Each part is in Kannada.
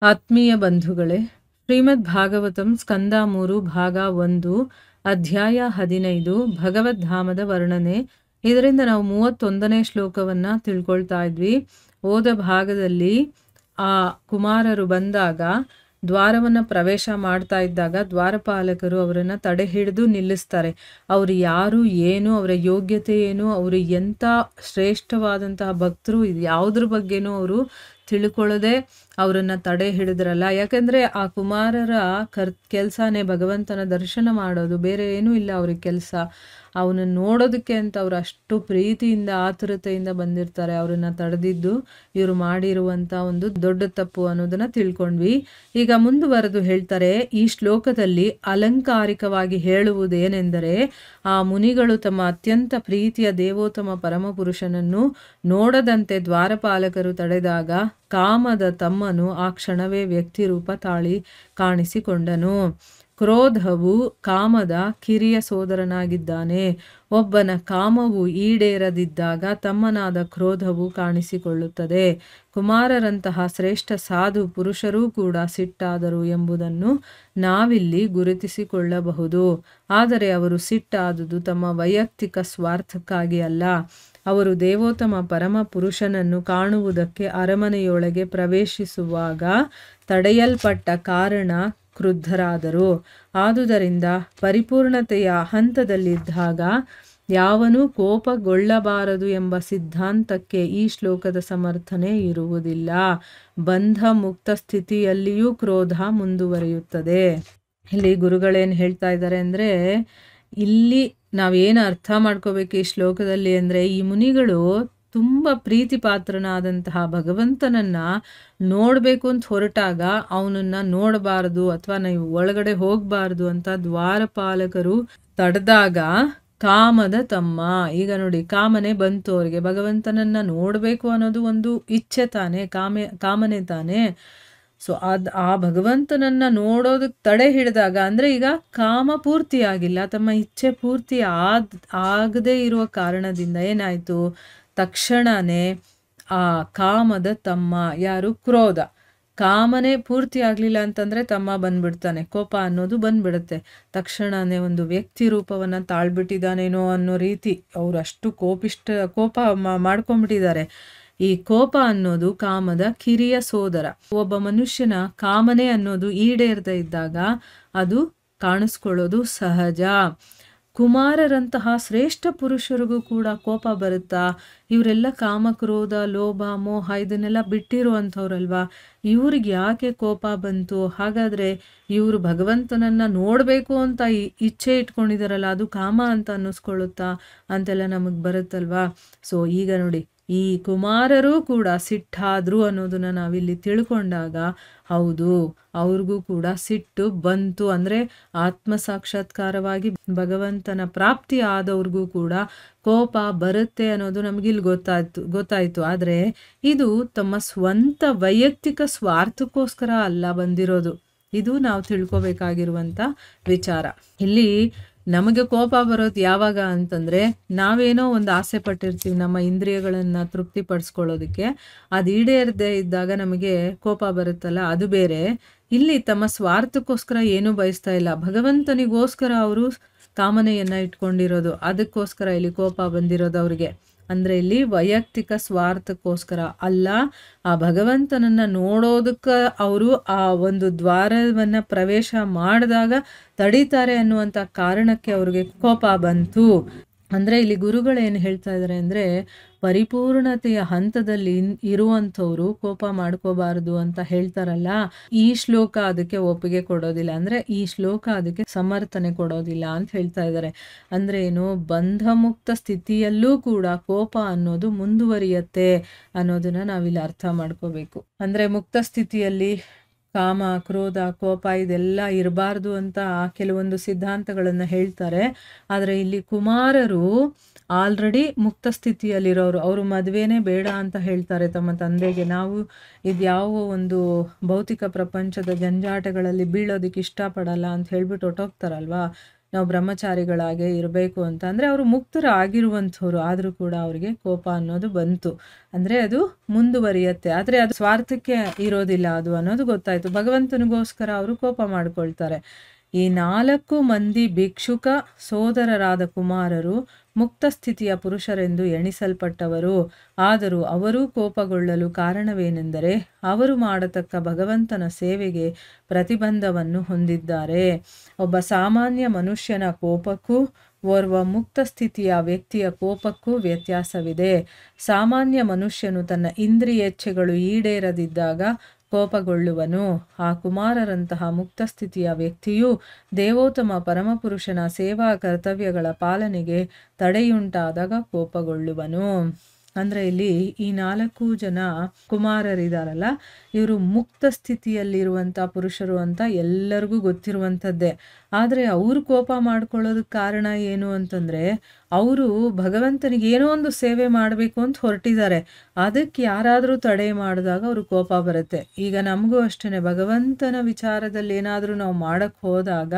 ಆತ್ಮೀಯ ಬಂಧುಗಳೇ, ಶ್ರೀಮದ್ ಭಾಗವತಂ ಸ್ಕಂದ 3 ಭಾಗ 1 ಅಧ್ಯಾಯ 15 ಭಗವದ್ಧಾಮದ ವರ್ಣನೆ. ಇದರಿಂದ ನಾವು 31ನೇ ಶ್ಲೋಕವನ್ನ ತಿಳ್ಕೊಳ್ತಾ ಇದ್ವಿ. ಓದ ಭಾಗದಲ್ಲಿ ಆ ಕುಮಾರರು ಬಂದಾಗ ದ್ವಾರವನ್ನ ಪ್ರವೇಶ ಮಾಡ್ತಾ ಇದ್ದಾಗ ದ್ವಾರಪಾಲಕರು ಅವರನ್ನ ತಡೆ ಹಿಡಿದು ನಿಲ್ಲಿಸ್ತಾರೆ. ಅವರು ಯಾರು, ಏನು, ಅವರ ಯೋಗ್ಯತೆ ಏನು, ಅವರು ಎಂಥ ಶ್ರೇಷ್ಠವಾದಂತಹ ಭಕ್ತರು, ಇದು ಯಾವುದ್ರ ಬಗ್ಗೆನೂ ಅವರು ತಿಳ್ಕೊಳ್ಳದೆ ಅವರನ್ನ ತಡೆ ಹಿಡಿದ್ರಲ್ಲ. ಯಾಕಂದ್ರೆ ಆ ಕುಮಾರರ ಕೆಲಸನೇ ಭಗವಂತನ ದರ್ಶನ ಮಾಡೋದು, ಬೇರೆ ಏನೂ ಇಲ್ಲ ಅವ್ರಿಗೆ ಕೆಲಸ. ಅವನನ್ನು ನೋಡೋದಕ್ಕೆ ಅಂತ ಅವ್ರು ಅಷ್ಟು ಪ್ರೀತಿಯಿಂದ ಆತುರತೆಯಿಂದ ಬಂದಿರ್ತಾರೆ. ಅವ್ರನ್ನ ತಡೆದಿದ್ದು ಇವರು ಮಾಡಿರುವಂಥ ಒಂದು ದೊಡ್ಡ ತಪ್ಪು ಅನ್ನೋದನ್ನ ತಿಳ್ಕೊಂಡ್ವಿ. ಈಗ ಮುಂದುವರೆದು ಹೇಳ್ತಾರೆ, ಈ ಶ್ಲೋಕದಲ್ಲಿ ಅಲಂಕಾರಿಕವಾಗಿ ಹೇಳುವುದೇನೆಂದರೆ, ಆ ಮುನಿಗಳು ತಮ್ಮ ಅತ್ಯಂತ ಪ್ರೀತಿಯ ದೇವೋತ್ತಮ ಪರಮಪುರುಷನನ್ನು ನೋಡದಂತೆ ದ್ವಾರಪಾಲಕರು ತಡೆದಾಗ ಕಾಮದ ತಮ್ಮನು ಆ ಕ್ಷಣವೇ ವ್ಯಕ್ತಿ ರೂಪ ತಾಳಿ ಕಾಣಿಸಿಕೊಂಡನು. ಕ್ರೋಧವು ಕಾಮದ ಕಿರಿಯ ಸೋದರನಾಗಿದ್ದಾನೆ. ಒಬ್ಬನ ಕಾಮವು ಈಡೇರದಿದ್ದಾಗ ತಮ್ಮನಾದ ಕ್ರೋಧವು ಕಾಣಿಸಿಕೊಳ್ಳುತ್ತದೆ. ಕುಮಾರರಂತಹ ಶ್ರೇಷ್ಠ ಸಾಧು ಪುರುಷರೂ ಕೂಡ ಸಿಟ್ಟಾದರು ಎಂಬುದನ್ನು ನಾವಿಲ್ಲಿ ಗುರುತಿಸಿಕೊಳ್ಳಬಹುದು. ಆದರೆ ಅವರು ಸಿಟ್ಟಾದುದು ತಮ್ಮ ವೈಯಕ್ತಿಕ ಸ್ವಾರ್ಥಕ್ಕಾಗಿ ಅಲ್ಲ. ಅವರು ದೇವೋತ್ತಮ ಪರಮ ಪುರುಷನನ್ನು ಕಾಣುವುದಕ್ಕೆ ಅರಮನೆಯೊಳಗೆ ಪ್ರವೇಶಿಸುವಾಗ ತಡೆಯಲ್ಪಟ್ಟ ಕಾರಣ ಕ್ರುದ್ಧರಾದರು. ಆದುದರಿಂದ ಪರಿಪೂರ್ಣತೆಯ ಹಂತದಲ್ಲಿದ್ದಾಗ ಯಾವನೂ ಕೋಪಗೊಳ್ಳಬಾರದು ಎಂಬ ಸಿದ್ಧಾಂತಕ್ಕೆ ಈ ಶ್ಲೋಕದ ಸಮರ್ಥನೆ ಇರುವುದಿಲ್ಲ. ಬಂಧ ಮುಕ್ತ ಸ್ಥಿತಿಯಲ್ಲಿಯೂ ಕ್ರೋಧ ಮುಂದುವರಿಯುತ್ತದೆ. ಇಲ್ಲಿ ಗುರುಗಳೇನು ಹೇಳ್ತಾ ಇದ್ದಾರೆ ಅಂದರೆ, ಇಲ್ಲಿ ನಾವೇನು ಅರ್ಥ ಮಾಡ್ಕೋಬೇಕು ಈ ಶ್ಲೋಕದಲ್ಲಿ ಅಂದರೆ, ಈ ಮುನಿಗಳು ತುಂಬ ಪ್ರೀತಿ ಪಾತ್ರನಾದಂತಹ ಭಗವಂತನನ್ನ ನೋಡಬೇಕು ಅಂತ ಹೊರಟಾಗ ಅವನನ್ನ ನೋಡಬಾರದು ಅಥವಾ ನೀವು ಒಳಗಡೆ ಹೋಗಬಾರ್ದು ಅಂತ ದ್ವಾರಪಾಲಕರು ತಡೆದಾಗ ಕಾಮದ ತಮ್ಮ, ಈಗ ನೋಡಿ ಕಾಮನೆ ಬಂತು ಅವ್ರಿಗೆ. ಭಗವಂತನನ್ನ ನೋಡಬೇಕು ಅನ್ನೋದು ಒಂದು ಇಚ್ಛೆ ತಾನೆ, ಕಾಮನೆ ತಾನೆ. ಸೊ ಆ ಭಗವಂತನನ್ನ ನೋಡೋದಕ್ಕೆ ತಡೆ ಹಿಡಿದಾಗ ಅಂದರೆ ಈಗ ಕಾಮ ಪೂರ್ತಿ ಆಗಿಲ್ಲ, ತಮ್ಮ ಇಚ್ಛೆ ಪೂರ್ತಿ ಆಗದೇ ಇರುವ ಕಾರಣದಿಂದ ಏನಾಯಿತು, ತಕ್ಷಣನೇ ಆ ಕಾಮದ ತಮ್ಮ ಯಾರು, ಕ್ರೋಧ, ಕಾಮನೆ ಪೂರ್ತಿ ಆಗಲಿಲ್ಲ ಅಂತಂದರೆ ತಮ್ಮ ಬಂದ್ಬಿಡ್ತಾನೆ, ಕೋಪ ಅನ್ನೋದು ಬಂದ್ಬಿಡುತ್ತೆ. ತಕ್ಷಣನೇ ಒಂದು ವ್ಯಕ್ತಿ ರೂಪವನ್ನು ತಾಳ್ಬಿಟ್ಟಿದ್ದಾನೇನೋ ಅನ್ನೋ ರೀತಿ ಅವರು ಅಷ್ಟು ಕೋಪ ಮಾಡ್ಕೊಂಡ್ಬಿಟ್ಟಿದ್ದಾರೆ. ಈ ಕೋಪ ಅನ್ನೋದು ಕಾಮದ ಕಿರಿಯ ಸೋದರ. ಒಬ್ಬ ಮನುಷ್ಯನ ಕಾಮನೆ ಅನ್ನೋದು ಈಡೇರದೇ ಇದ್ದಾಗ ಅದು ಕಾಣಿಸ್ಕೊಳ್ಳೋದು ಸಹಜ. ಕುಮಾರರಂತಹ ಶ್ರೇಷ್ಠ ಪುರುಷರಿಗೂ ಕೂಡ ಕೋಪ ಬರುತ್ತಾ? ಇವರೆಲ್ಲ ಕಾಮ, ಕ್ರೋಧ, ಲೋಭ, ಮೋಹ ಇದನ್ನೆಲ್ಲ ಬಿಟ್ಟಿರುವಂಥವ್ರಲ್ವಾ, ಇವ್ರಿಗೆ ಯಾಕೆ ಕೋಪ ಬಂತು? ಹಾಗಾದರೆ ಇವರು ಭಗವಂತನನ್ನು ನೋಡಬೇಕು ಅಂತ ಇಚ್ಛೆ ಇಟ್ಕೊಂಡಿದಾರಲ್ಲ, ಅದು ಕಾಮ ಅಂತ ಅನ್ನಿಸ್ಕೊಳ್ಳುತ್ತಾ ಅಂತೆಲ್ಲ ನಮಗೆ ಬರುತ್ತಲ್ವಾ. ಸೊ ಈಗ ನೋಡಿ, ಈ ಕುಮಾರರೂ ಕೂಡ ಸಿಟ್ಟಾದ್ರು ಅನ್ನೋದನ್ನ ನಾವಿಲ್ಲಿ ತಿಳ್ಕೊಂಡಾಗ ಹೌದು, ಅವ್ರಿಗೂ ಕೂಡ ಸಿಟ್ಟು ಬಂತು. ಅಂದರೆ ಆತ್ಮ ಸಾಕ್ಷಾತ್ಕಾರವಾಗಿ ಭಗವಂತನ ಪ್ರಾಪ್ತಿ ಆದವ್ರಿಗೂ ಕೂಡ ಕೋಪ ಬರುತ್ತೆ ಅನ್ನೋದು ನಮಗಿಲ್ಲಿ ಗೊತ್ತಾಯ್ತು. ಆದರೆ ಇದು ತಮ್ಮ ಸ್ವಂತ ವೈಯಕ್ತಿಕ ಸ್ವಾರ್ಥಕ್ಕೋಸ್ಕರ ಅಲ್ಲ ಬಂದಿರೋದು. ಇದು ನಾವು ತಿಳ್ಕೊಬೇಕಾಗಿರುವಂಥ ವಿಚಾರ. ಇಲ್ಲಿ ನಮಗೆ ಕೋಪ ಬರೋದು ಯಾವಾಗ ಅಂತಂದರೆ, ನಾವೇನೋ ಒಂದು ಆಸೆ ಪಟ್ಟಿರ್ತೀವಿ ನಮ್ಮ ಇಂದ್ರಿಯಗಳನ್ನು ತೃಪ್ತಿಪಡಿಸ್ಕೊಳ್ಳೋದಕ್ಕೆ, ಅದು ಈಡೇರದೇ ಇದ್ದಾಗ ನಮಗೆ ಕೋಪ ಬರುತ್ತಲ್ಲ, ಅದು ಬೇರೆ. ಇಲ್ಲಿ ತಮ್ಮ ಸ್ವಾರ್ಥಕ್ಕೋಸ್ಕರ ಏನೂ ಬಯಸ್ತಾ ಇಲ್ಲ, ಭಗವಂತನಿಗೋಸ್ಕರ ಅವರು ಕಾಮನೆಯನ್ನು ಇಟ್ಕೊಂಡಿರೋದು, ಅದಕ್ಕೋಸ್ಕರ ಇಲ್ಲಿ ಕೋಪ ಬಂದಿರೋದು ಅವ್ರಿಗೆ. ಅಂದರೆ ಇಲ್ಲಿ ವೈಯಕ್ತಿಕ ಸ್ವಾರ್ಥಕ್ಕೋಸ್ಕರ ಅಲ್ಲ, ಆ ಭಗವಂತನನ್ನು ನೋಡೋದಕ್ಕೆ ಅವರು ಆ ಒಂದು ದ್ವಾರವನ್ನು ಪ್ರವೇಶ ಮಾಡಿದಾಗ ತಡೀತಾರೆ ಅನ್ನುವಂಥ ಕಾರಣಕ್ಕೆ ಅವ್ರಿಗೆ ಕೋಪ ಬಂತು. ಅಂದರೆ ಇಲ್ಲಿ ಗುರುಗಳೇನು ಹೇಳ್ತಾ ಇದ್ದಾರೆ ಅಂದರೆ, ಪರಿಪೂರ್ಣತೆಯ ಹಂತದಲ್ಲಿ ಇರುವಂಥವ್ರು ಕೋಪ ಮಾಡ್ಕೋಬಾರ್ದು ಅಂತ ಹೇಳ್ತಾರಲ್ಲ, ಈ ಶ್ಲೋಕ ಅದಕ್ಕೆ ಒಪ್ಪಿಗೆ ಕೊಡೋದಿಲ್ಲ. ಅಂದರೆ ಈ ಶ್ಲೋಕ ಅದಕ್ಕೆ ಸಮರ್ಥನೆ ಕೊಡೋದಿಲ್ಲ ಅಂತ ಹೇಳ್ತಾ ಇದ್ದಾರೆ. ಅಂದರೆ ಏನು, ಬಂಧಮುಕ್ತ ಸ್ಥಿತಿಯಲ್ಲೂ ಕೂಡ ಕೋಪ ಅನ್ನೋದು ಮುಂದುವರಿಯತ್ತೆ ಅನ್ನೋದನ್ನ ನಾವಿಲ್ಲಿ ಅರ್ಥ ಮಾಡ್ಕೋಬೇಕು. ಅಂದರೆ ಮುಕ್ತ ಸ್ಥಿತಿಯಲ್ಲಿ ಕಾಮ, ಕ್ರೋಧ, ಕೋಪ ಇದೆಲ್ಲ ಇರಬಾರ್ದು ಅಂತ ಕೆಲವೊಂದು ಸಿದ್ಧಾಂತಗಳನ್ನು ಹೇಳ್ತಾರೆ. ಆದರೆ ಇಲ್ಲಿ ಕುಮಾರರು ಆಲ್ರೆಡಿ ಮುಕ್ತ ಸ್ಥಿತಿಯಲ್ಲಿರೋರು, ಅವರು ಮದುವೆನೇ ಬೇಡ ಅಂತ ಹೇಳ್ತಾರೆ ತಮ್ಮ ತಂದೆಗೆ. ನಾವು ಇದ್ಯಾವ ಒಂದು ಭೌತಿಕ ಪ್ರಪಂಚದ ಜಂಜಾಟಗಳಲ್ಲಿ ಬೀಳೋದಕ್ಕೆ ಇಷ್ಟಪಡಲ್ಲ ಅಂತ ಹೇಳ್ಬಿಟ್ಟು ಹೊಟ್ಟೋಗ್ತಾರಲ್ವಾ. ನಾವು ಬ್ರಹ್ಮಚಾರಿಗಳಾಗೆ ಇರಬೇಕು ಅಂತ. ಅಂದರೆ ಅವರು ಮುಕ್ತರಾಗಿರುವಂಥವ್ರು, ಆದರೂ ಕೂಡ ಅವರಿಗೆ ಕೋಪ ಅನ್ನೋದು ಬಂತು. ಅಂದರೆ ಅದು ಮುಂದುವರಿಯುತ್ತೆ, ಆದರೆ ಅದು ಸ್ವಾರ್ಥಕ್ಕೆ ಇರೋದಿಲ್ಲ ಅದು ಅನ್ನೋದು ಗೊತ್ತಾಯಿತು. ಭಗವಂತನಿಗೋಸ್ಕರ ಅವರು ಕೋಪ ಮಾಡ್ಕೊಳ್ತಾರೆ. ಈ 4 ಮಂದಿ ಭಿಕ್ಷುಕ ಸೋದರರಾದ ಕುಮಾರರು ಮುಕ್ತ ಸ್ಥಿತಿಯ ಪುರುಷರೆಂದು ಎಣಿಸಲ್ಪಟ್ಟವರು. ಆದರೂ ಅವರೂ ಕೋಪಗೊಳ್ಳಲು ಕಾರಣವೇನೆಂದರೆ ಅವರು ಮಾಡತಕ್ಕ ಭಗವಂತನ ಸೇವೆಗೆ ಪ್ರತಿಬಂಧವನ್ನು ಹೊಂದಿದ್ದಾರೆ. ಒಬ್ಬ ಸಾಮಾನ್ಯ ಮನುಷ್ಯನ ಕೋಪಕ್ಕೂ ಓರ್ವ ಮುಕ್ತ ಸ್ಥಿತಿಯ ವ್ಯಕ್ತಿಯ ಕೋಪಕ್ಕೂ ವ್ಯತ್ಯಾಸವಿದೆ. ಸಾಮಾನ್ಯ ಮನುಷ್ಯನು ತನ್ನ ಇಂದ್ರಿಯೇಚ್ಛೆಗಳು ಈಡೇರದಿದ್ದಾಗ ಕೋಪಗೊಳ್ಳುವನು. ಆ ಕುಮಾರರಂತಹ ಮುಕ್ತ ಸ್ಥಿತಿಯ ವ್ಯಕ್ತಿಯು ದೇವೋತ್ತಮ ಪರಮಪುರುಷನ ಸೇವಾ ಕರ್ತವ್ಯಗಳ ಪಾಲನೆಗೆ ತಡೆಯುಂಟಾದಾಗ ಕೋಪಗೊಳ್ಳುವನು. ಅಂದರೆ ಇಲ್ಲಿ ಈ 4 ಜನ ಕುಮಾರರಿದಾರಲ್ಲ, ಇವರು ಮುಕ್ತ ಸ್ಥಿತಿಯಲ್ಲಿರುವಂಥ ಪುರುಷರು ಅಂತ ಎಲ್ಲರಿಗೂ ಗೊತ್ತಿರುವಂಥದ್ದೇ. ಆದರೆ ಅವರು ಕೋಪ ಮಾಡ್ಕೊಳ್ಳೋದಕ್ಕೆ ಕಾರಣ ಏನು ಅಂತಂದರೆ, ಅವರು ಭಗವಂತನಿಗೆ ಏನೋ ಒಂದು ಸೇವೆ ಮಾಡಬೇಕು ಅಂತ ಹೊರಟಿದ್ದಾರೆ. ಅದಕ್ಕೆ ಯಾರಾದರೂ ತಡೆ ಮಾಡಿದಾಗ ಅವರು ಕೋಪ ಬರುತ್ತೆ. ಈಗ ನಮಗೂ ಅಷ್ಟೇ, ಭಗವಂತನ ವಿಚಾರದಲ್ಲಿ ಏನಾದರೂ ನಾವು ಮಾಡೋಕ್ಕೆ ಹೋದಾಗ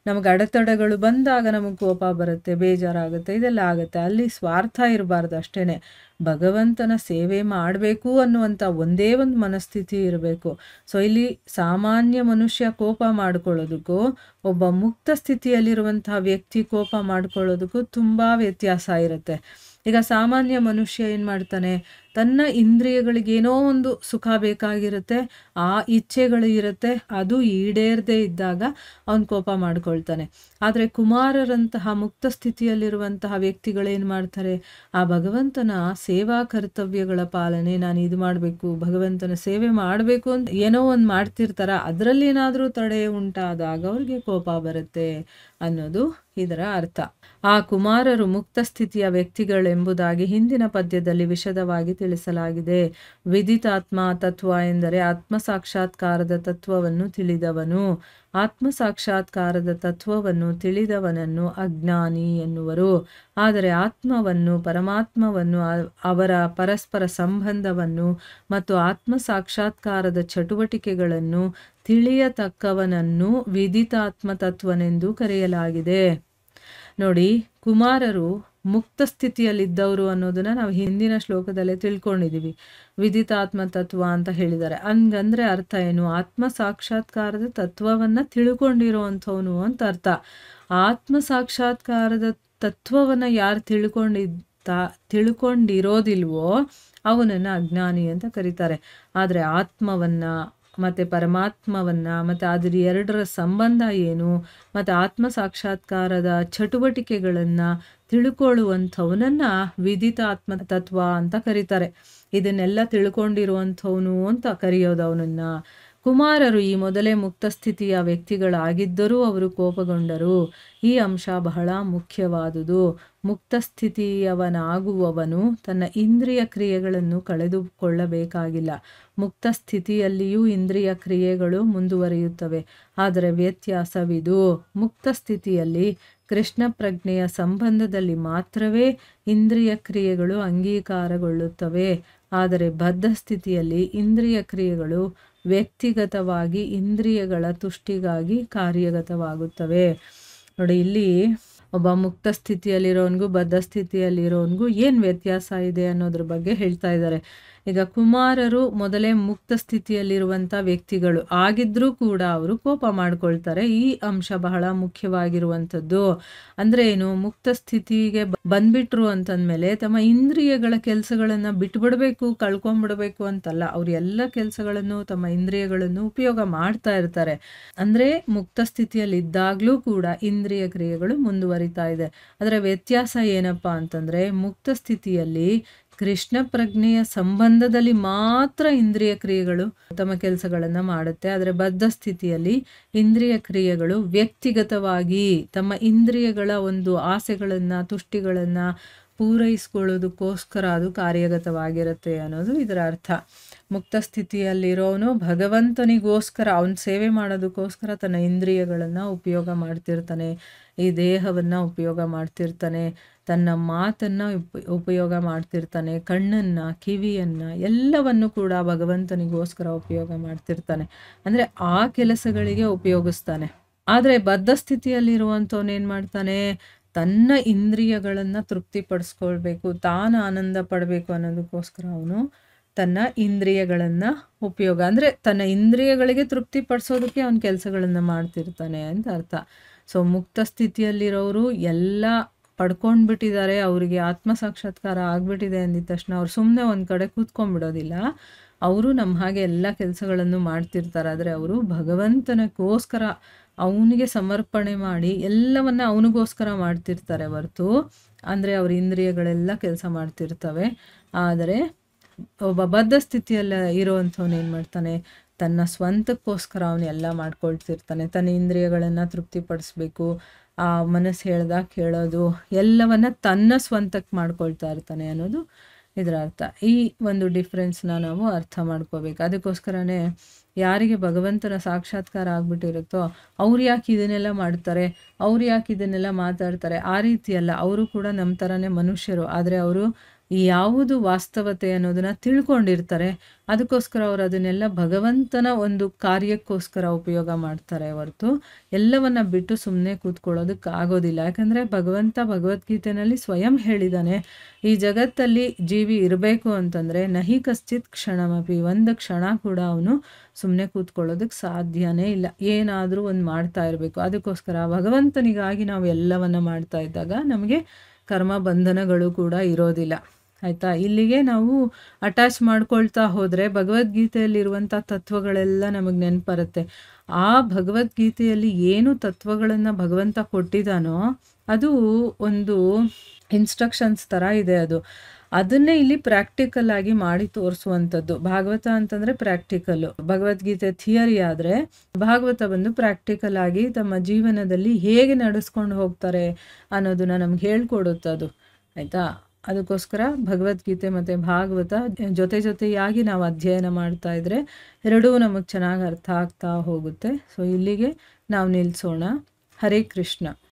ನಮಗೆ ಅಡೆತಡೆಗಳು ಬಂದಾಗ ನಮಗೆ ಕೋಪ ಬರುತ್ತೆ, ಬೇಜಾರಾಗುತ್ತೆ, ಇದೆಲ್ಲ ಆಗುತ್ತೆ. ಅಲ್ಲಿ ಸ್ವಾರ್ಥ ಇರಬಾರ್ದು ಅಷ್ಟೇ. ಭಗವಂತನ ಸೇವೆ ಮಾಡಬೇಕು ಅನ್ನುವಂಥ ಒಂದೇ ಒಂದು ಮನಸ್ಥಿತಿ ಇರಬೇಕು. ಸೊ ಇಲ್ಲಿ ಸಾಮಾನ್ಯ ಮನುಷ್ಯ ಕೋಪ ಮಾಡ್ಕೊಳ್ಳೋದಕ್ಕೂ ಒಬ್ಬ ಮುಕ್ತ ಸ್ಥಿತಿಯಲ್ಲಿರುವಂತಹ ವ್ಯಕ್ತಿ ಕೋಪ ಮಾಡ್ಕೊಳ್ಳೋದಕ್ಕೂ ತುಂಬ ವ್ಯತ್ಯಾಸ ಇರುತ್ತೆ. ಈಗ ಸಾಮಾನ್ಯ ಮನುಷ್ಯ ಏನು ಮಾಡ್ತಾನೆ, ತನ್ನ ಇಂದ್ರಿಯಗಳಿಗೇನೋ ಒಂದು ಸುಖ ಬೇಕಾಗಿರುತ್ತೆ, ಆ ಇಚ್ಛೆಗಳು ಇರುತ್ತೆ, ಅದು ಈಡೇರದೇ ಇದ್ದಾಗ ಅವನು ಕೋಪ ಮಾಡ್ಕೊಳ್ತಾನೆ. ಆದರೆ ಕುಮಾರರಂತಹ ಮುಕ್ತ ಸ್ಥಿತಿಯಲ್ಲಿರುವಂತಹ ವ್ಯಕ್ತಿಗಳೇನು ಮಾಡ್ತಾರೆ, ಆ ಭಗವಂತನ ಸೇವಾ ಕರ್ತವ್ಯಗಳ ಪಾಲನೆ, ನಾನು ಇದು ಮಾಡಬೇಕು, ಭಗವಂತನ ಸೇವೆ ಮಾಡಬೇಕು ಅಂತ ಏನೋ ಒಂದು ಮಾಡ್ತಿರ್ತಾರ, ಅದರಲ್ಲಿ ಏನಾದರೂ ತಡೆ ಉಂಟಾದಾಗ ಅವ್ರಿಗೆ ಕೋಪ ಬರುತ್ತೆ ಅನ್ನೋದು ಇದರ ಅರ್ಥ. ಆ ಕುಮಾರರು ಮುಕ್ತ ಸ್ಥಿತಿಯ ವ್ಯಕ್ತಿಗಳೆಂಬುದಾಗಿ ಹಿಂದಿನ ಪದ್ಯದಲ್ಲಿ ವಿಶದವಾಗಿ ತಿಳಿಸಲಾಗಿದೆ. ವಿದಿತಾತ್ಮ ತತ್ವ ಎಂದರೆ ಆತ್ಮ ಸಾಕ್ಷಾತ್ಕಾರದ ತತ್ವವನ್ನು ತಿಳಿದವನು. ಆತ್ಮ ಸಾಕ್ಷಾತ್ಕಾರದ ತತ್ವವನ್ನು ತಿಳಿದವನನ್ನು ಅಜ್ಞಾನಿ ಎನ್ನುವರು. ಆದರೆ ಆತ್ಮವನ್ನು, ಪರಮಾತ್ಮವನ್ನು, ಅವರ ಪರಸ್ಪರ ಸಂಬಂಧವನ್ನು ಮತ್ತು ಆತ್ಮ ಸಾಕ್ಷಾತ್ಕಾರದ ಚಟುವಟಿಕೆಗಳನ್ನು ತಿಳಿಯತಕ್ಕವನನ್ನು ವಿದಿತಾತ್ಮ ತತ್ವನೆಂದು ಕರೆಯಲಾಗಿದೆ. ನೋಡಿ, ಕುಮಾರರು ಮುಕ್ತ ಸ್ಥಿತಿಯಲ್ಲಿದ್ದವರು ಅನ್ನೋದನ್ನ ನಾವು ಹಿಂದಿನ ಶ್ಲೋಕದಲ್ಲೇ ತಿಳ್ಕೊಂಡಿದ್ದೀವಿ. ವಿದಿತಾತ್ಮ ತತ್ವ ಅಂತ ಹೇಳಿದ್ದಾರೆ. ಹಂಗಂದ್ರೆ ಅರ್ಥ ಏನು, ಆತ್ಮ ಸಾಕ್ಷಾತ್ಕಾರದ ತತ್ವವನ್ನ ತಿಳ್ಕೊಂಡಿರೋವಂಥವನು ಅಂತ ಅರ್ಥ. ಆತ್ಮ ಸಾಕ್ಷಾತ್ಕಾರದ ತತ್ವವನ್ನ ಯಾರು ತಿಳ್ಕೊಂಡಿರೋದಿಲ್ವೋ ಅವನನ್ನ ಅಜ್ಞಾನಿ ಅಂತ ಕರೀತಾರೆ. ಆದರೆ ಆತ್ಮವನ್ನ ಮತ್ತು ಪರಮಾತ್ಮವನ್ನ ಮತ್ತು ಅದ್ರ ಎರಡರ ಸಂಬಂಧ ಏನು ಮತ್ತು ಆತ್ಮ ಸಾಕ್ಷಾತ್ಕಾರದ ಚಟುವಟಿಕೆಗಳನ್ನು ತಿಳ್ಕೊಳ್ಳುವಂಥವನನ್ನ ವಿದಿತಾತ್ಮ ತತ್ವ ಅಂತ ಕರೀತಾರೆ. ಇದನ್ನೆಲ್ಲ ತಿಳ್ಕೊಂಡಿರುವಂಥವನು ಅಂತ ಕರೆಯೋದು ಅವನನ್ನ. ಕುಮಾರರು ಈ ಮೊದಲೇ ಮುಕ್ತ ಸ್ಥಿತಿಯ ವ್ಯಕ್ತಿಗಳಾಗಿದ್ದರೂ ಅವರು ಕೋಪಗೊಂಡರು. ಈ ಅಂಶ ಬಹಳ ಮುಖ್ಯವಾದುದು. ಮುಕ್ತ ಸ್ಥಿತಿಯವನಾಗುವವನು ತನ್ನ ಇಂದ್ರಿಯ ಕ್ರಿಯೆಗಳನ್ನು ಕಳೆದುಕೊಳ್ಳಬೇಕಾಗಿಲ್ಲ. ಮುಕ್ತ ಸ್ಥಿತಿಯಲ್ಲಿಯೂ ಇಂದ್ರಿಯ ಕ್ರಿಯೆಗಳು ಮುಂದುವರಿಯುತ್ತವೆ. ಆದರೆ ವ್ಯತ್ಯಾಸವಿದು. ಮುಕ್ತ ಸ್ಥಿತಿಯಲ್ಲಿ ಕೃಷ್ಣ ಪ್ರಜ್ಞೆಯ ಸಂಬಂಧದಲ್ಲಿ ಮಾತ್ರವೇ ಇಂದ್ರಿಯ ಕ್ರಿಯೆಗಳು ಅಂಗೀಕಾರಗೊಳ್ಳುತ್ತವೆ. ಆದರೆ ಬದ್ಧ ಸ್ಥಿತಿಯಲ್ಲಿ ಇಂದ್ರಿಯ ಕ್ರಿಯೆಗಳು ವ್ಯಕ್ತಿಗತವಾಗಿ ಇಂದ್ರಿಯಗಳ ತುಷ್ಟಿಗಾಗಿ ಕಾರ್ಯಗತವಾಗುತ್ತವೆ. ನೋಡಿ, ಇಲ್ಲಿ ಒಬ್ಬ ಮುಕ್ತ ಸ್ಥಿತಿಯಲ್ಲಿರೋನ್ಗೂ ಬದ್ಧ ಸ್ಥಿತಿಯಲ್ಲಿರೋನ್ಗೂ ಏನು ವ್ಯತ್ಯಾಸ ಇದೆ ಅನ್ನೋದ್ರ ಬಗ್ಗೆ ಹೇಳ್ತಾ ಇದ್ದಾರೆ. ಈಗ ಕುಮಾರರು ಮೊದಲೇ ಮುಕ್ತ ಸ್ಥಿತಿಯಲ್ಲಿರುವಂಥ ವ್ಯಕ್ತಿಗಳು ಆಗಿದ್ರೂ ಕೂಡ ಅವರು ಕೋಪ ಮಾಡ್ಕೊಳ್ತಾರೆ. ಈ ಅಂಶ ಬಹಳ ಮುಖ್ಯವಾಗಿರುವಂಥದ್ದು. ಅಂದರೆ ಏನು, ಮುಕ್ತ ಸ್ಥಿತಿಗೆ ಬಂದ್ಬಿಟ್ರು ಅಂತಂದಮೇಲೆ ತಮ್ಮ ಇಂದ್ರಿಯಗಳ ಕೆಲಸಗಳನ್ನು ಬಿಟ್ಬಿಡ್ಬೇಕು, ಕಳ್ಕೊಂಡ್ಬಿಡ್ಬೇಕು ಅಂತಲ್ಲ. ಅವ್ರು ಎಲ್ಲ ಕೆಲಸಗಳನ್ನು, ತಮ್ಮ ಇಂದ್ರಿಯಗಳನ್ನು ಉಪಯೋಗ ಮಾಡ್ತಾ ಇರ್ತಾರೆ. ಅಂದರೆ ಮುಕ್ತ ಸ್ಥಿತಿಯಲ್ಲಿ ಇದ್ದಾಗಲೂ ಕೂಡ ಇಂದ್ರಿಯ ಕ್ರಿಯೆಗಳು ಮುಂದುವರಿತಾ ಇದೆ. ಅದರ ವ್ಯತ್ಯಾಸ ಏನಪ್ಪ ಅಂತಂದರೆ, ಮುಕ್ತ ಸ್ಥಿತಿಯಲ್ಲಿ ಕೃಷ್ಣ ಪ್ರಜ್ಞೆಯ ಸಂಬಂಧದಲ್ಲಿ ಮಾತ್ರ ಇಂದ್ರಿಯ ಕ್ರಿಯೆಗಳು ತಮ್ಮ ಕೆಲಸಗಳನ್ನು ಮಾಡುತ್ತೆ. ಆದರೆ ಬದ್ಧ ಸ್ಥಿತಿಯಲ್ಲಿ ಇಂದ್ರಿಯ ಕ್ರಿಯೆಗಳು ವ್ಯಕ್ತಿಗತವಾಗಿ ತಮ್ಮ ಇಂದ್ರಿಯಗಳ ಒಂದು ಆಸೆಗಳನ್ನು, ತುಷ್ಟಿಗಳನ್ನು ಪೂರೈಸ್ಕೊಳ್ಳೋದಕ್ಕೋಸ್ಕರ ಅದು ಕಾರ್ಯಗತವಾಗಿರುತ್ತೆ ಅನ್ನೋದು ಇದರ ಅರ್ಥ. ಮುಕ್ತ ಸ್ಥಿತಿಯಲ್ಲಿರೋನು ಭಗವಂತನಿಗೋಸ್ಕರ, ಅವನ ಸೇವೆ ಮಾಡೋದಕ್ಕೋಸ್ಕರ ತನ್ನ ಇಂದ್ರಿಯಗಳನ್ನು ಉಪಯೋಗ ಮಾಡ್ತಿರ್ತಾನೆ, ಈ ದೇಹವನ್ನು ಉಪಯೋಗ ಮಾಡ್ತಿರ್ತಾನೆ, ತನ್ನ ಮಾತನ್ನು ಉಪಯೋಗ ಮಾಡ್ತಿರ್ತಾನೆ, ಕಣ್ಣನ್ನು, ಕಿವಿಯನ್ನು ಎಲ್ಲವನ್ನು ಕೂಡ ಭಗವಂತನಿಗೋಸ್ಕರ ಉಪಯೋಗ ಮಾಡ್ತಿರ್ತಾನೆ. ಅಂದರೆ ಆ ಕೆಲಸಗಳಿಗೆ ಉಪಯೋಗಿಸ್ತಾನೆ. ಆದರೆ ಬದ್ಧ ಸ್ಥಿತಿಯಲ್ಲಿರುವಂಥವ್ನು ಏನು ಮಾಡ್ತಾನೆ, ತನ್ನ ಇಂದ್ರಿಯಗಳನ್ನು ತೃಪ್ತಿಪಡಿಸ್ಕೊಳ್ಬೇಕು, ತಾನು ಆನಂದ ಪಡಬೇಕು ಅನ್ನೋದಕ್ಕೋಸ್ಕರ ಅವನು ತನ್ನ ಇಂದ್ರಿಯಗಳನ್ನು ಉಪಯೋಗ ಅಂದರೆ ತನ್ನ ಇಂದ್ರಿಯಗಳಿಗೆ ತೃಪ್ತಿಪಡಿಸೋದಕ್ಕೆ ಅವನ ಕೆಲಸಗಳನ್ನು ಮಾಡ್ತಿರ್ತಾನೆ ಅಂತ ಅರ್ಥ. ಸೊ ಮುಕ್ತ ಸ್ಥಿತಿಯಲ್ಲಿರೋರು ಎಲ್ಲ ಪಡ್ಕೊಂಡ್ಬಿಟ್ಟಿದ್ದಾರೆ, ಅವರಿಗೆ ಆತ್ಮ ಸಾಕ್ಷಾತ್ಕಾರ ಆಗಿಬಿಟ್ಟಿದೆ ಅಂದಿದ ತಕ್ಷಣ ಅವ್ರು ಸುಮ್ಮನೆ ಒಂದು ಕಡೆ ಕೂತ್ಕೊಂಡ್ಬಿಡೋದಿಲ್ಲ. ಅವರು ನಮ್ಮ ಹಾಗೆ ಎಲ್ಲ ಕೆಲಸಗಳನ್ನು ಮಾಡ್ತಿರ್ತಾರೆ. ಆದರೆ ಅವರು ಭಗವಂತನಕ್ಕೋಸ್ಕರ ಅವನಿಗೆ ಸಮರ್ಪಣೆ ಮಾಡಿ ಎಲ್ಲವನ್ನ ಅವನಿಗೋಸ್ಕರ ಮಾಡ್ತಿರ್ತಾರೆ ಹೊರತು, ಅಂದರೆ ಅವ್ರ ಇಂದ್ರಿಯಗಳೆಲ್ಲ ಕೆಲಸ ಮಾಡ್ತಿರ್ತವೆ. ಆದರೆ ಒಬ್ಬ ಬದ್ಧ ಸ್ಥಿತಿಯಲ್ಲಿ ಇರೋವಂಥವ್ನು ಏನು ಮಾಡ್ತಾನೆ, ತನ್ನ ಸ್ವಂತಕ್ಕೋಸ್ಕರ ಅವನು ಎಲ್ಲ ಮಾಡ್ಕೊಳ್ತಿರ್ತಾನೆ. ತನ್ನ ಇಂದ್ರಿಯಗಳನ್ನು ತೃಪ್ತಿಪಡಿಸ್ಬೇಕು, ಆ ಮನಸ್ಸು ಹೇಳ್ದಾಗ ಕೇಳೋದು ಎಲ್ಲವನ್ನ ತನ್ನ ಸ್ವಂತಕ್ಕೆ ಮಾಡ್ಕೊಳ್ತಾ ಇರ್ತಾನೆ ಅನ್ನೋದು ಇದರ ಅರ್ಥ. ಈ ಒಂದು ಡಿಫ್ರೆನ್ಸ್ನ ನಾವು ಅರ್ಥ ಮಾಡ್ಕೋಬೇಕು. ಅದಕ್ಕೋಸ್ಕರನೇ ಯಾರಿಗೆ ಭಗವಂತನ ಸಾಕ್ಷಾತ್ಕಾರ ಆಗ್ಬಿಟ್ಟಿರುತ್ತೋ ಅವ್ರು ಯಾಕೆ ಇದನ್ನೆಲ್ಲ ಮಾಡ್ತಾರೆ, ಅವ್ರು ಯಾಕೆ ಇದನ್ನೆಲ್ಲ ಮಾತಾಡ್ತಾರೆ, ಆ ರೀತಿಯಲ್ಲ. ಅವರು ಕೂಡ ನಮ್ಮ ಥರನೇ ಮನುಷ್ಯರು. ಆದರೆ ಅವರು ಯಾವುದು ವಾಸ್ತವತೆ ಅನ್ನೋದನ್ನ ತಿಳ್ಕೊಂಡಿರ್ತಾರೆ. ಅದಕ್ಕೋಸ್ಕರ ಅವರು ಅದನ್ನೆಲ್ಲ ಭಗವಂತನ ಒಂದು ಕಾರ್ಯಕ್ಕೋಸ್ಕರ ಉಪಯೋಗ ಮಾಡ್ತಾರೆ ಹೊರತು ಎಲ್ಲವನ್ನ ಬಿಟ್ಟು ಸುಮ್ಮನೆ ಕೂತ್ಕೊಳ್ಳೋದಕ್ಕೆ ಆಗೋದಿಲ್ಲ. ಯಾಕಂದರೆ ಭಗವಂತ ಭಗವದ್ಗೀತೆಯಲ್ಲಿ ಸ್ವಯಂ ಹೇಳಿದ್ದಾನೆ, ಈ ಜಗತ್ತಲ್ಲಿ ಜೀವಿ ಇರಬೇಕು ಅಂತಂದರೆ ನಹಿ ಕಶ್ಚಿತ್ ಕ್ಷಣಮಪಿ, ಒಂದು ಕ್ಷಣ ಕೂಡ ಅವನು ಸುಮ್ಮನೆ ಕೂತ್ಕೊಳ್ಳೋದಕ್ಕೆ ಸಾಧ್ಯನೇ ಇಲ್ಲ, ಏನಾದರೂ ಒಂದು ಮಾಡ್ತಾ ಇರಬೇಕು. ಅದಕ್ಕೋಸ್ಕರ ಭಗವಂತನಿಗಾಗಿ ನಾವು ಎಲ್ಲವನ್ನ ಮಾಡ್ತಾ ಇದ್ದಾಗ ನಮಗೆ ಕರ್ಮ ಬಂಧನಗಳು ಕೂಡ ಇರೋದಿಲ್ಲ. ಆಯಿತಾ? ಇಲ್ಲಿಗೆ ನಾವು ಅಟ್ಯಾಚ್ ಮಾಡ್ಕೊಳ್ತಾ ಹೋದರೆ ಭಗವದ್ಗೀತೆಯಲ್ಲಿರುವಂಥ ತತ್ವಗಳೆಲ್ಲ ನಮಗೆ ನೆನಪರುತ್ತೆ. ಆ ಭಗವದ್ಗೀತೆಯಲ್ಲಿ ಏನು ತತ್ವಗಳನ್ನು ಭಗವಂತ ಕೊಟ್ಟಿದ್ದಾನೋ ಅದು ಒಂದು ಇನ್ಸ್ಟ್ರಕ್ಷನ್ಸ್ ಥರ ಇದೆ. ಅದನ್ನೇ ಇಲ್ಲಿ ಪ್ರಾಕ್ಟಿಕಲ್ ಆಗಿ ಮಾಡಿ ತೋರಿಸುವಂಥದ್ದು. ಭಾಗವತ ಅಂತಂದರೆ ಪ್ರಾಕ್ಟಿಕಲ್ಲು, ಭಗವದ್ಗೀತೆ ಥಿಯರಿ ಆದರೆ ಭಾಗವತ ಬಂದು ಪ್ರಾಕ್ಟಿಕಲ್ ಆಗಿ ತಮ್ಮ ಜೀವನದಲ್ಲಿ ಹೇಗೆ ನಡೆಸ್ಕೊಂಡು ಹೋಗ್ತಾರೆ ಅನ್ನೋದನ್ನ ನಮ್ಗೆ ಹೇಳ್ಕೊಡುತ್ತದು. ಆಯಿತಾ? ಅದಕ್ಕೋಸ್ಕರ ಭಗವದ್ಗೀತೆ ಮತ್ತು ಭಾಗವತ ಜೊತೆಯಾಗಿ ನಾವು ಅಧ್ಯಯನ ಮಾಡ್ತಾ ಇದ್ದರೆ ಎರಡೂ ನಮಗೆ ಚೆನ್ನಾಗಿ ಅರ್ಥ ಆಗ್ತಾ ಹೋಗುತ್ತೆ. ಸೊ ಇಲ್ಲಿಗೆ ನಾವು ನಿಲ್ಲಿಸೋಣ. ಹರೇ ಕೃಷ್ಣ.